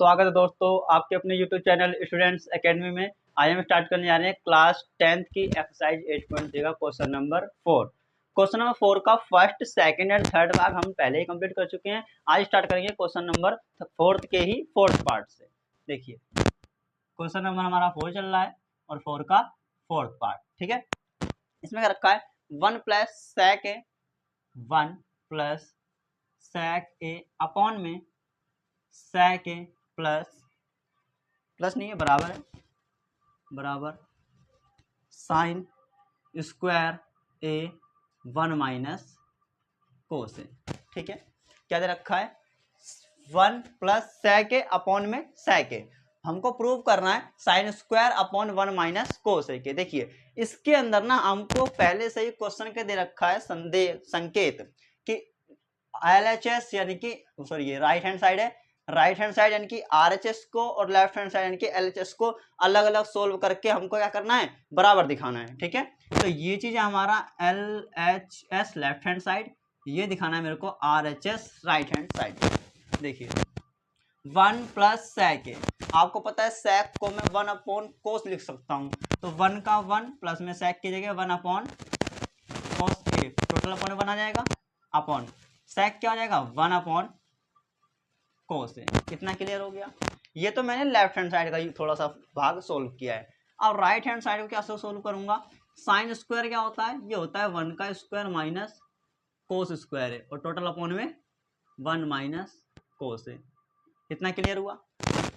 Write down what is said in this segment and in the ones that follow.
स्वागत है दोस्तों आपके अपने YouTube चैनल स्टूडेंट्स एकेडमी में। आज हम स्टार्ट करने जा रहे हैं क्लास 10th की एक्सरसाइज 8.3 का क्वेश्चन नंबर 4। क्वेश्चन नंबर 4 का फर्स्ट, सेकंड एंड थर्ड भाग हम पहले ही कंप्लीट कर चुके हैं। आज स्टार्ट करेंगे क्वेश्चन नंबर 4 के ही फोर्थ पार्ट से। देखिए क्वेश्चन नंबर हमारा 4 चल रहा है और 4 का फोर्थ पार्ट। ठीक है, इसमें क्या रखा है, 1 प्लस सेक ए 1 प्लस सेक ए अपॉन में सेक ए प्लस नहीं है, बराबर है, बराबर साइन स्क्वायर ए 1 माइनस कोस ए। ठीक है, क्या दे रखा है, 1 प्लस सेक ए अपॉन में सेक ए। हमको प्रूव करना है sine square upon 1 minus cos a के। देखिए इसके अंदर ना हमको पहले से ही क्वेश्चन के दे रखा है संकेत कि LHS यानी कि सॉरी ये राइट हैंड साइड है, राइट हैंड साइड यानी कि RHS को और लेफ्ट हैंड साइड यानी कि LHS को अलग अलग सोल्व करके हमको क्या करना है, बराबर दिखाना है। ठीक है, तो ये चीज है हमारा LHS लेफ्ट हैंड साइड, ये दिखाना है मेरे को RHS राइट हैंड साइड। देखिए 1 प्लस सेक ए, आपको पता है सेक को मैं 1 अपॉन कोस लिख सकता हूँ, तो 1 का 1 प्लस में सेक की जगह 1 अपॉन कोस ए, टोटल अपॉन 1 आ जाएगा, अपॉन सेक क्या हो जाएगा 1 अपॉन कोस ए। कितना क्लियर हो गया। ये तो मैंने लेफ्ट हैंड साइड का ही थोड़ा सा भाग सोल्व किया है। अब राइट हैंड साइड को क्या सोल्व करूंगा, साइन स्क्वायर क्या होता है, ये होता है 1 का स्क्वायर माइनस कोस स्क्वायर है और टोटल अपॉन में 1 माइनस कोस है। कितना क्लियर हुआ।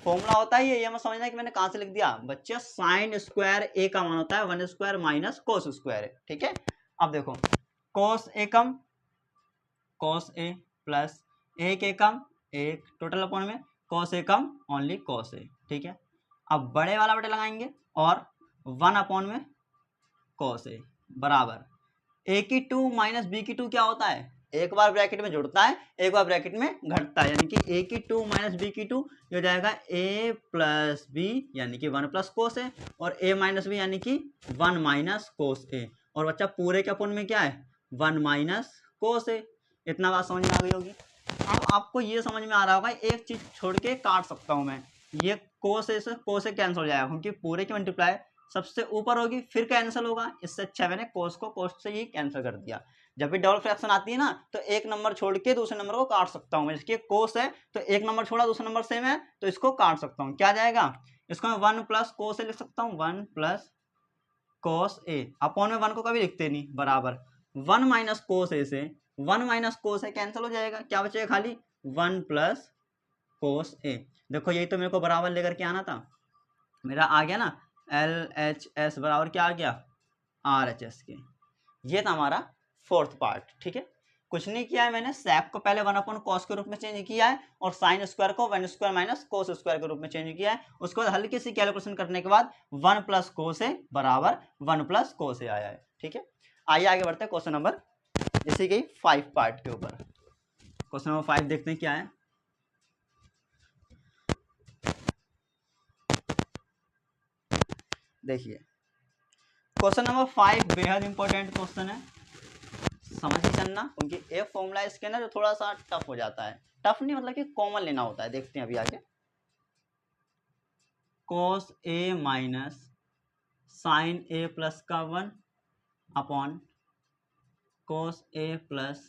फॉर्मूला होता है ये मत समझना कि मैंने कहां से लिख दिया बच्चे, साइन स्क्वायर ए का मान होता है 1 स्क्वायर माइनस कोस स्क्वायर है। ठीक है, अब देखो कोस ए कम कोस ए प्लस एक ए कम एक, टोटल अपॉन में cos A come only cos A. ठीक है, अब बड़े वाला बटे लगाएंगे और 1 अपॉन में कॉस ए बराबर ए की 2 माइनस बी की 2 क्या होता है, एक बार ब्रैकेट में जुड़ता है एक बार ब्रैकेट में घटता है, यानी कि ए की 2 माइनस बी की 2 ये हो जाएगा ए प्लस बी यानी कि 1 प्लस कोस ए, और ए माइनस बी यानी कि 1 माइनस कोस ए, और बच्चा पूरे के अपॉन में क्या है 1 माइनस कोस ए। इतना बात समझ में आ गई होगी। अब आपको ये समझ में आ रहा होगा, एक चीज छोड़ के काट सकता हूं मैं, ये कोस से कैंसिल हो जाएगा क्योंकि पूरे की मल्टीप्लाई सबसे ऊपर होगी फिर कैंसिल होगा। इससे अच्छा मैंने कोस को कोस से ही कैंसिल कर दिया। जब भी डबल फ्रैक्शन आती है ना तो एक नंबर छोड़ के दूसरे नंबर को काट सकता हूँ मैं, जैसे कोस है तो एक नंबर छोड़ा दूसरा नंबर सेम है तो इसको काट सकता हूँ। क्या जाएगा, इसको मैं 1 प्लस कोस ए लिख सकता हूँ, 1 प्लस कोस ए अपॉन में 1 को कभी लिखते नहीं, बराबर 1 माइनस कोस ए से 1 माइनस कोस ए कैंसिल हो जाएगा, क्या बचेगा खाली 1 प्लस कोस ए। देखो यही तो मेरे को बराबर लेकर के आना था, मेरा आ गया ना LHS बराबर क्या आ गया RHS के। ये था हमारा फोर्थ पार्ट। ठीक है, कुछ नहीं किया है मैंने, सेक को पहले 1 अपॉन कॉस के रूप में चेंज किया है और साइन स्क्वायर को 1 स्क्वायर माइनस कोस स्क्वायर के रूप में चेंज किया है। उसके बाद हल्की सी कैलकुलेशन करने के बाद 1 प्लस कोस ए बराबर 1 प्लस कोस ए आया है। ठीक है, आइए आगे बढ़ते हैं क्वेश्चन नंबर इसी के 5 पार्ट के ऊपर। क्वेश्चन नंबर 5 देखते हैं क्या है। देखिए क्वेश्चन नंबर 5 बेहद इंपॉर्टेंट क्वेश्चन है, समझ ही चलना, क्योंकि एक फॉर्मूला इसके अंदर जो थोड़ा सा टफ हो जाता है, टफ नहीं मतलब कि कॉमन लेना होता है। देखते हैं अभी आगे, cos a minus sine A plus का 1 upon cos a plus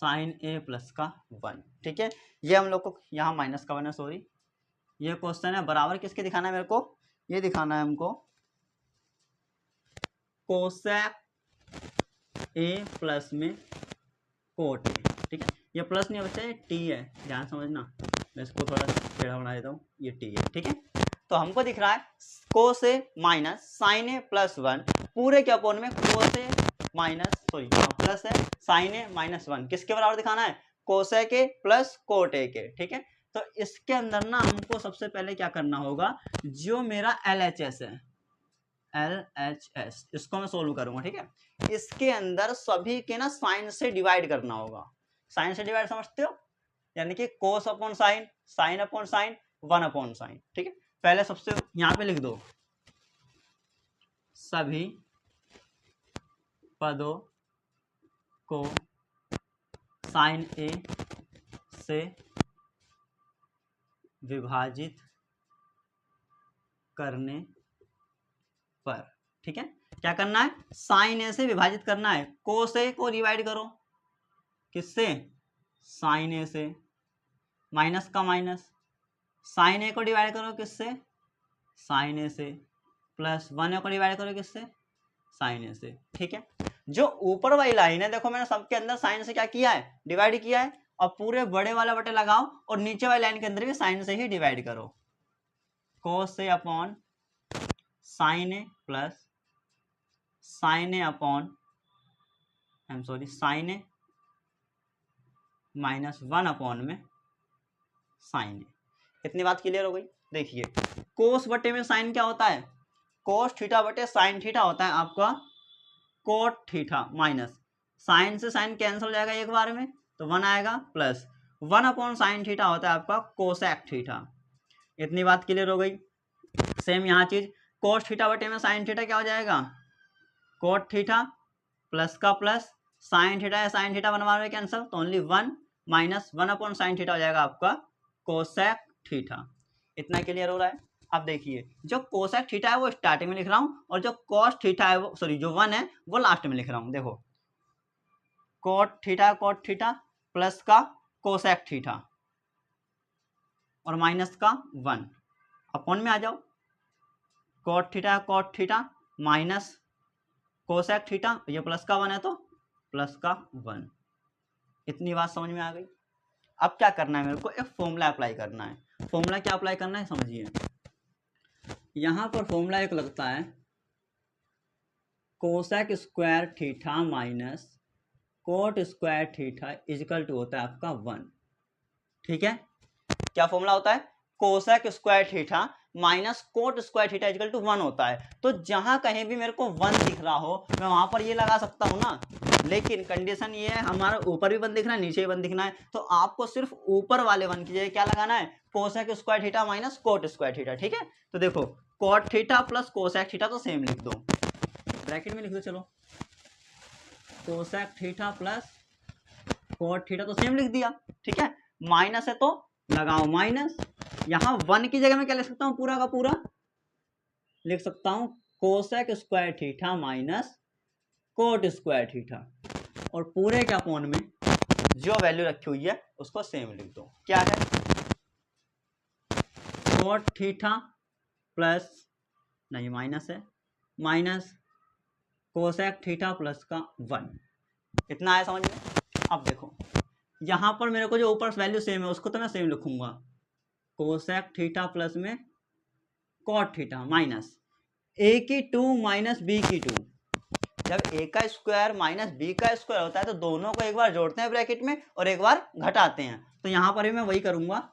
sine A plus का 1। ठीक है, ये हम लोग को यहाँ माइनस का 1 है, सॉरी ये क्वेश्चन है बराबर किसके दिखाना है मेरे को, ये दिखाना है हमको कोसेक ए प्लस में कोट ए। ठीक है, ये प्लस नहीं है बच्चा, ये टी है, ध्यान समझना, मैं इसको थोड़ा टेढ़ा बना देता हूँ, ये टी है। ठीक है, तो हमको दिख रहा है कोस ए माइनस साइन ए प्लस 1 पूरे के अपॉन में कोस ए माइनस सॉरी प्लस है साइन ए माइनस 1 किसके बराबर दिखाना है, cosec A plus cot A के। ठीक है, तो इसके अंदर ना हमको सबसे पहले क्या करना होगा, जो मेरा LHS है LHS इसको मैं सोल्व करूंगा। ठीक है, इसके अंदर सभी के ना साइन से डिवाइड करना होगा। साइन से डिवाइड समझते हो, यानी कि कोस upon sine, sine upon sine, 1 upon sine. ठीक है, पहले सबसे यहां पे लिख दो सभी पदों को साइन ए से विभाजित करने पर, ठीक है। क्या करना है, साइन ए से विभाजित करना है, कोस ए को डिवाइड करो किससे, साइन ए से, माइनस का माइनस, साइन ए को डिवाइड करो किससे, साइन ए से, प्लस 1 को डिवाइड करो किससे, साइन ए से, ठीक है। जो ऊपर वाली लाइन है देखो मैंने सबके अंदर साइन से क्या किया है, डिवाइड किया है, और पूरे बड़े वाला बटे लगाओ और नीचे वाली लाइन के अंदर भी साइन से ही डिवाइड करो, कोस ए upon sine A plus sine a upon sine A minus 1 upon में साइन ए। इतनी बात क्लियर हो गई। देखिए कोस बटे में साइन क्या होता है, कोस थीटा बटे साइन थीटा होता है आपका कोट थीटा, माइनस साइन से साइन कैंसिल हो जाएगा एक बार में तो 1 आएगा, प्लस 1 अपॉन साइन थीटा होता है आपका कोसेक थीटा। इतनी बात क्लियर हो गई। सेम यहाँ चीज कोस थीटा बटे में साइन थीटा क्या हो जाएगा, कोट थीटा प्लस का प्लस साइन थीटा है, साइन थीटा बनवा रहे कैंसिल तो only 1 minus 1 upon sine theta हो जाएगा आपका कोसेक थीटा। इतना क्लियर हो रहा है। अब देखिए जो कोसेक थीटा है वो स्टार्टिंग में लिख रहा हूँ और जो कॉस थीटा है वो जो 1 है वो लास्ट में लिख रहा हूँ। देखो कोट थीटा प्लस का कोसेक थीटा और माइनस का 1 अपॉन में आ जाओ, cot theta minus cosec theta, ये प्लस का 1 है तो प्लस का 1। इतनी बात समझ में आ गई। अब क्या करना है, मेरे को एक फॉर्मूला अप्लाई करना है। फॉर्मूला क्या अप्लाई करना है समझिए, यहाँ पर फॉर्मूला एक लगता है cosec square theta minus cot square theta is equal to होता है आपका 1, ठीक है। क्या फॉर्मूला होता है, cosec square theta minus cot square theta is equal to 1 होता है। तो जहां कहीं भी मेरे को 1 दिख रहा हो मैं वहां पर ये लगा सकता हूं ना, लेकिन कंडीशन ये है हमारा ऊपर भी 1 दिखना है नीचे भी 1 दिखना है, तो आपको सिर्फ ऊपर वाले 1 की जगह क्या लगाना है, cosec square theta minus cot square theta, ठीक है। तो देखो cot theta plus cosec theta तो सेम लिख दो, ब्रैकेट में लिख दो, चलो cosec theta plus cot theta तो सेम लिख दिया, ठीक है। माइनस है तो लगाओ माइनस, यहाँ 1 की जगह में क्या लिख सकता हूँ, पूरा का पूरा लिख सकता हूँ cosec square theta minus cot square theta, और पूरे के अपॉन में जो वैल्यू रखी हुई है उसको सेम लिख दो। क्या है, कोट थीटा प्लस नहीं माइनस है, माइनस कोसेक थीटा प्लस का 1। इतना है समझ में। अब देखो यहाँ पर मेरे को जो ऊपर वैल्यू सेम है उसको तो मैं सेम लिखूंगा, कोसेक थीटा प्लस में कॉट थीटा माइनस ए की 2 माइनस बी की 2। जब ए का स्क्वायर माइनस बी का स्क्वायर होता है तो दोनों को एक बार जोड़ते हैं ब्रैकेट में और एक बार घटाते हैं, तो यहाँ पर भी मैं वही करूंगा,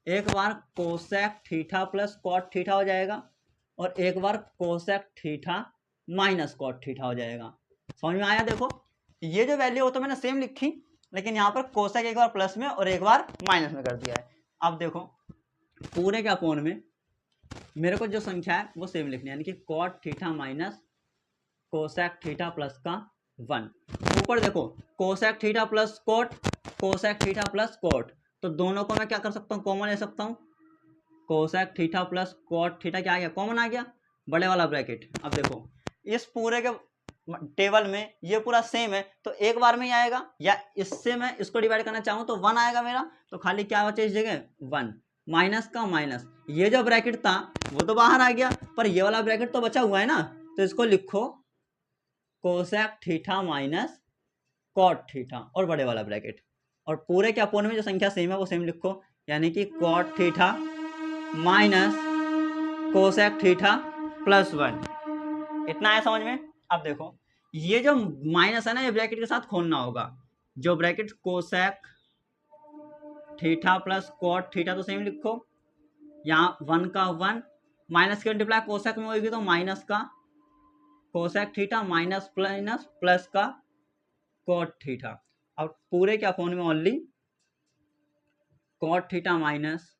एक बार cosec theta plus cot theta हो जाएगा और एक बार cosec theta minus cot theta हो जाएगा। समझ में आया। देखो ये जो वैल्यू हो तो मैंने सेम लिखी, लेकिन यहाँ पर कोसेक एक बार प्लस में और एक बार माइनस में कर दिया है। अब देखो पूरे के अपॉन में मेरे को जो संख्या है वो सेम लिखनी है, यानी कि cot theta minus cosec theta plus का 1। ऊपर देखो cosec theta plus cot, cosec theta plus cot, तो दोनों को मैं क्या कर सकता हूँ, कॉमन ले सकता हूँ, cosec theta plus cot theta क्या आ गया, कॉमन आ गया, बड़े वाला ब्रैकेट। अब देखो इस पूरे के टेबल में ये पूरा सेम है तो एक बार में ही आएगा, या इससे मैं इसको डिवाइड करना चाहूँ तो 1 आएगा मेरा, तो खाली क्या बचे इस जगह 1, माइनस का माइनस, ये जो ब्रैकेट था वो तो बाहर आ गया पर ये वाला ब्रैकेट तो बचा हुआ है ना, तो इसको लिखो cosec theta minus cot theta और बड़े वाला ब्रैकेट, और पूरे के अपोन में जो संख्या सेम है वो सेम लिखो, यानी कि cot theta minus cosec theta plus 1। इतना है समझ में। अब देखो ये जो माइनस है ना ये ब्रैकेट के साथ खोलना होगा, जो bracket cosec theta plus cot theta तो सेम लिखो, यहाँ 1 का 1 माइनस की मल्टीप्लाई कोसेक में होगी तो माइनस का कोसेक थीटा माइनस प्लस का कॉट थीटा, और पूरे के अपॉन में ओनली कॉट थीटा माइनस,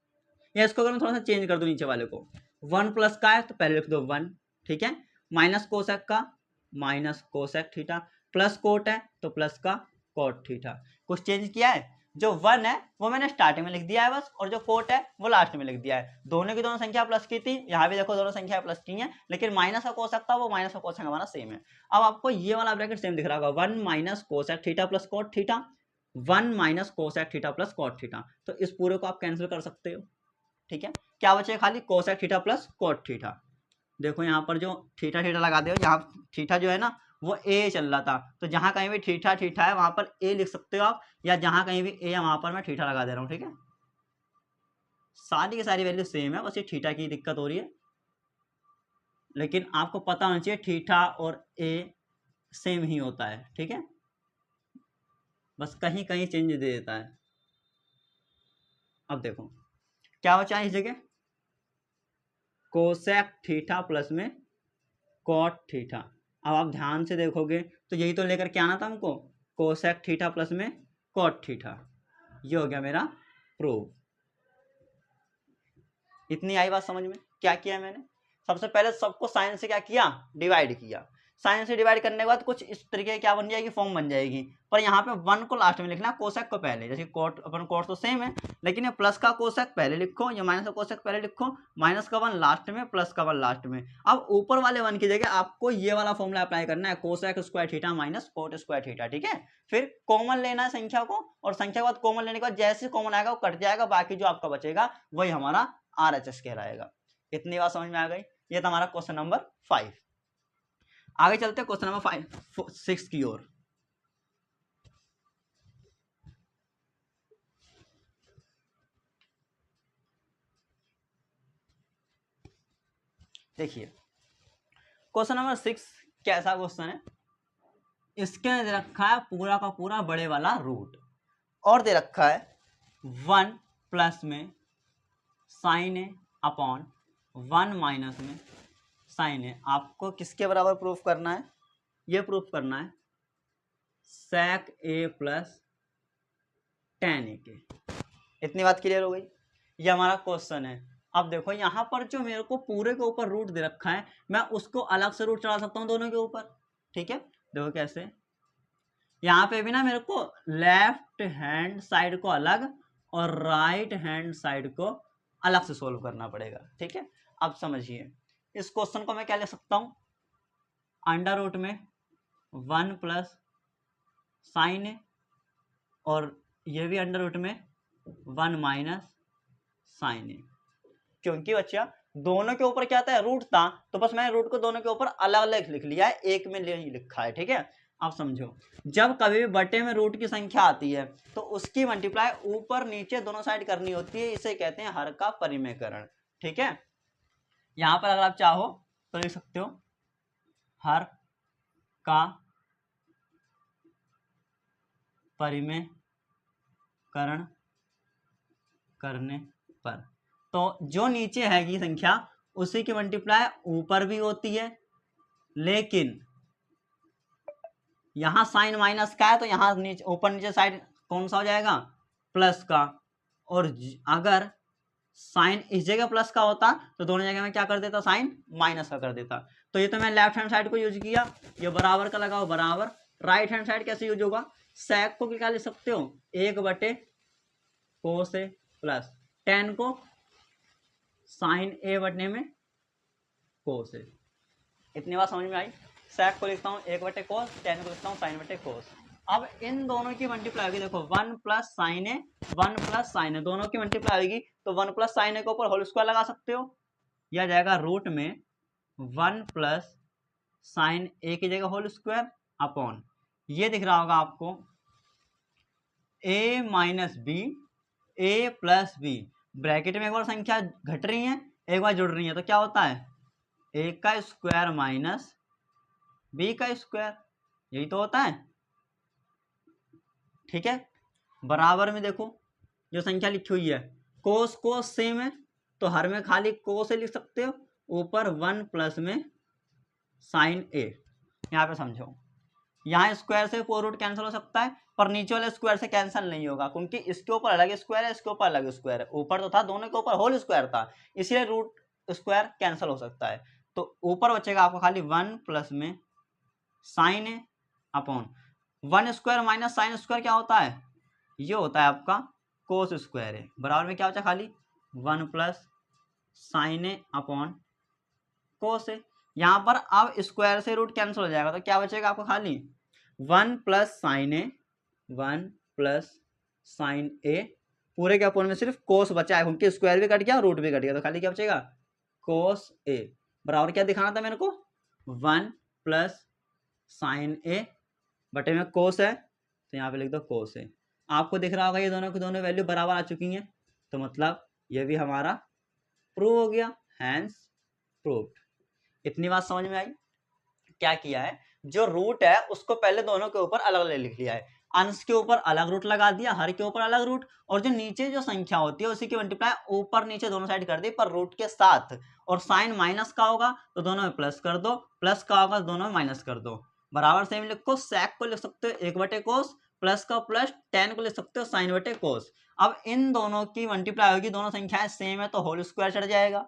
या इसको अगर मैं थोड़ा सा चेंज कर दूं नीचे वाले को, 1 प्लस का है तो पहले लिख दो 1, ठीक है, माइनस कोसेक का minus cosec theta, plus coat है तो प्लस का कॉट थीटा। कुछ चेंज किया है, जो 1 है वो मैंने स्टार्टिंग में लिख दिया है बस, और जो कोट है वो लास्ट में लिख दिया है। दोनों की दोनों संख्या प्लस की थी, यहाँ भी देखो दोनों संख्या प्लस की हैं, लेकिन माइनस का कोसेक था, वो माइनस का कोसेक हमारा सेम है। अब आपको ये वाला ब्रैकेट सेम दिख रहा होगा, 1 minus cosec theta plus cot theta, 1 minus cosec theta plus cot theta. तो इस पूरे को आप कैंसिल कर सकते हो, ठीक है। क्या बचेगा खाली cosec theta plus cot theta. देखो यहाँ पर जो थीटा थीटा लगा दे, यहाँ थीटा जो है ना वो ए चल रहा था, तो जहां कहीं भी थीटा थीटा है वहां पर ए लिख सकते हो आप, या जहां कहीं भी ए है वहां पर मैं थीटा लगा दे रहा हूँ, ठीक है। सारी की सारी वैल्यू सेम है, बस ये थीटा की दिक्कत हो रही है, लेकिन आपको पता होना चाहिए थीटा और ए सेम ही होता है, ठीक है, बस कहीं कहीं चेंज दे देता है। अब देखो क्या बचा है इस जगह, कोसेक थीटा प्लस में कॉट थीटा। अब आप ध्यान से देखोगे तो यही तो लेकर के आना था हमको, कोसेक थीटा प्लस में कॉट थीटा। ये हो गया मेरा प्रूफ। इतनी आई बात समझ में। क्या किया मैंने, सबसे पहले सबको साइन से क्या किया, डिवाइड किया। साइन से डिवाइड करने के बाद कुछ इस तरीके क्या बन जाएगी, फॉर्म बन जाएगी, पर यहाँ पे 1 को लास्ट में लिखना, कोसेक को पहले, जैसे कोट अपन कोट तो सेम है, लेकिन ये प्लस का कोसेक पहले लिखो, या माइनस का कोसेक पहले लिखो, माइनस का 1 लास्ट में, प्लस का 1 लास्ट में। अब ऊपर वाले 1 की जगह आपको ये वाला फॉर्मूला अप्लाई करना है, cosec square theta minus cot square theta, ठीक है। फिर कॉमन लेना है संख्या को, और संख्या के बाद कॉमन लेने के बाद जैसे कॉमन आएगा वो कट जाएगा, बाकी जो आपका बचेगा वही हमारा RHS कहलाएगा। इतनी बात समझ में आ गई। ये था हमारा क्वेश्चन नंबर 5। आगे चलते हैं क्वेश्चन नंबर 6 की ओर। देखिए क्वेश्चन नंबर 6 कैसा क्वेश्चन है, इसके अंदर दे रखा है पूरा का पूरा बड़े वाला रूट, और दे रखा है 1 प्लस में साइन ए अपॉन 1 माइनस में साइन ए। आपको किसके बराबर प्रूफ करना है, ये प्रूफ करना है सेक ए प्लस टेन ए के। इतनी बात क्लियर हो गई, ये हमारा क्वेश्चन है। अब देखो यहाँ पर जो मेरे को पूरे के ऊपर रूट दे रखा है, मैं उसको अलग से रूट चढ़ा सकता हूँ दोनों के ऊपर, ठीक है। देखो कैसे, यहाँ पे भी ना मेरे को लेफ्ट हैंड साइड को अलग और राइट हैंड साइड को अलग से सोल्व करना पड़ेगा, ठीक है। अब समझिए इस क्वेश्चन को मैं क्या लिख सकता हूँ, अंडर रूट में 1 प्लस साइन ए, और ये भी अंडर रूट में 1 माइनस साइन ए। क्योंकि बच्चा दोनों के ऊपर क्या था, रूट था, तो बस मैंने रूट को दोनों के ऊपर अलग अलग लिख लिया है, एक में नहीं लिखा है, ठीक है। अब समझो, जब कभी भी बटे में रूट की संख्या आती है तो उसकी मल्टीप्लाई ऊपर नीचे दोनों साइड करनी होती है, इसे कहते हैं हर का परिमेयकरण, ठीक है। यहां पर अगर आप चाहो तो लिख सकते हो हर का परिमेयकरण करने पर, तो जो नीचे है की संख्या उसी की मल्टीप्लाई ऊपर भी होती है, लेकिन यहां साइन माइनस का है तो यहां नीचे ऊपर नीचे साइड कौन सा हो जाएगा, प्लस का। और अगर साइन इस जगह प्लस का होता तो दोनों जगह में क्या कर देता, साइन माइनस का कर देता। तो ये तो मैं लेफ्ट हैंड साइड को यूज किया, ये बराबर का लगाओ बराबर। राइट हैंड साइड कैसे यूज होगा, सेक को क्या लिख सकते हो, 1 कोस ए प्लस टेन को साइन ए बटने में कोस ए। इतनी बात समझ में आई। सेक को लिखता हूँ 1 कोस, टेन को लिखता हूँ साइन बटे कोस। अब इन दोनों की मल्टीप्लाई होगी, देखो 1 प्लस साइन ए 1 प्लस साइन ए, दोनों की मल्टीप्लाई होगी तो 1 प्लस साइन ए के ऊपर होल स्क्वायर लगा सकते हो, यह जाएगा रूट में 1 प्लस साइन ए की जगह होल स्क्वायर अपॉन, ये दिख रहा होगा आपको a minus B A plus B. Bracket में एक बार संख्या घट रही है एक बार जुड़ रही है, तो क्या होता है a का स्क्वायर माइनस b का स्क्वायर, यही तो होता है, ठीक है। बराबर में देखो जो संख्या लिखी हुई है कोस कोस सेम है, तो हर में खाली कोस से लिख सकते हो, ऊपर 1 प्लस में साइन ए। यहाँ पे समझो, यहाँ स्क्वायर से 4 रूट कैंसिल हो सकता है, पर नीचे वाले स्क्वायर से कैंसिल नहीं होगा, क्योंकि इसके ऊपर अलग स्क्वायर है, इसके ऊपर अलग स्क्वायर है, ऊपर तो था दोनों के ऊपर होल स्क्वायर था, इसलिए रूट स्क्वायर कैंसिल हो सकता है। तो ऊपर बचेगा आपको खाली 1 प्लस में sine a upon 1 square minus sine square क्या होता है ये होता है आपका कोस स्क्वायर ए, बराबर में क्या बचा खाली 1 प्लस साइन ए अपॉन कोस ए। यहाँ पर अब स्क्वायर से रूट कैंसिल हो जाएगा, तो क्या बचेगा आपको खाली 1 प्लस साइन ए, 1 प्लस साइन ए पूरे के अपोन में सिर्फ कोस बचा है, क्योंकि स्क्वायर भी कट गया रूट भी कट गया, तो खाली क्या बचेगा कोस ए, बराबर क्या दिखाना था मेरे को 1 प्लस साइन ए बटे में कोस है, तो यहाँ पे लिख दो कोस ए। आपको दिख रहा होगा ये दोनों की दोनों वैल्यू बराबर आ चुकी हैं, तो मतलब ये भी हमारा प्रूव हो गया, हैंस प्रूव्ड। इतनी बात समझ में आई। क्या किया है, जो रूट है उसको पहले दोनों के ऊपर अलग अलग लिख लिया है, अंश के ऊपर अलग रूट लगा दिया, हर के ऊपर अलग रूट, और जो नीचे जो संख्या होती है उसी की मल्टीप्लाई ऊपर नीचे दोनों साइड कर दी पर रूट के साथ, और साइन माइनस का होगा तो दोनों में प्लस कर दो, प्लस का होगा तो दोनों में माइनस कर दो, बराबर सेम लिखो। सेक को लिख सकते हो 1 बटे कोस, प्लस का प्लस, टेन को लिख सकते हो साइन बटे कोस। अब इन दोनों की मल्टीप्लाई होगी, दोनों संख्याएं सेम है तो होल स्क्वायर चढ़ जाएगा,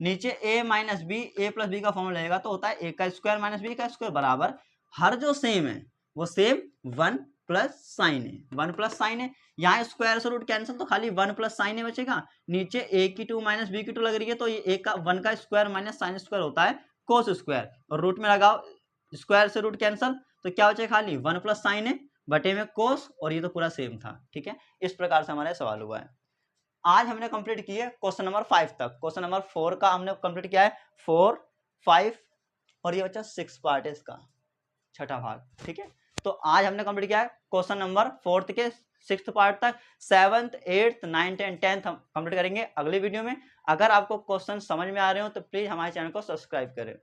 नीचे a minus B, A plus B का फॉर्मूला लगेगा तो होता है a का स्क्वायर माइनस बी का स्क्वायर, बराबर हर जो सेम है वो सेम 1 प्लस साइन है, 1 प्लस साइन है। यहाँ स्क्वायर से रूट कैंसिल तो खाली 1 प्लस साइन है बचेगा, नीचे a की 2 माइनस बी की 2 लग रही है तो ये a का 1 का स्क्वायर माइनस साइन स्क्वायर होता है कोस स्क्वायर, और रूट में लगाओ स्क्वायर से रूट कैंसिल तो क्या बचेगा खाली 1 प्लस साइन है बटे में कोस, और ये तो पूरा सेम था। ठीक है, इस प्रकार से हमारा सवाल हुआ है। आज हमने कंप्लीट किए क्वेश्चन नंबर 5 तक, क्वेश्चन नंबर 4 का हमने कंप्लीट किया है 4, 5 और ये बच्चा 6 पार्ट है इसका छठा भाग। ठीक है, तो आज हमने कंप्लीट किया है क्वेश्चन नंबर 4 के 6th पार्ट तक, 7th, 8th, 9th and 10th हम कंप्लीट करेंगे अगले वीडियो में। अगर आपको क्वेश्चन समझ में आ रहे हो तो प्लीज हमारे चैनल को सब्सक्राइब करें।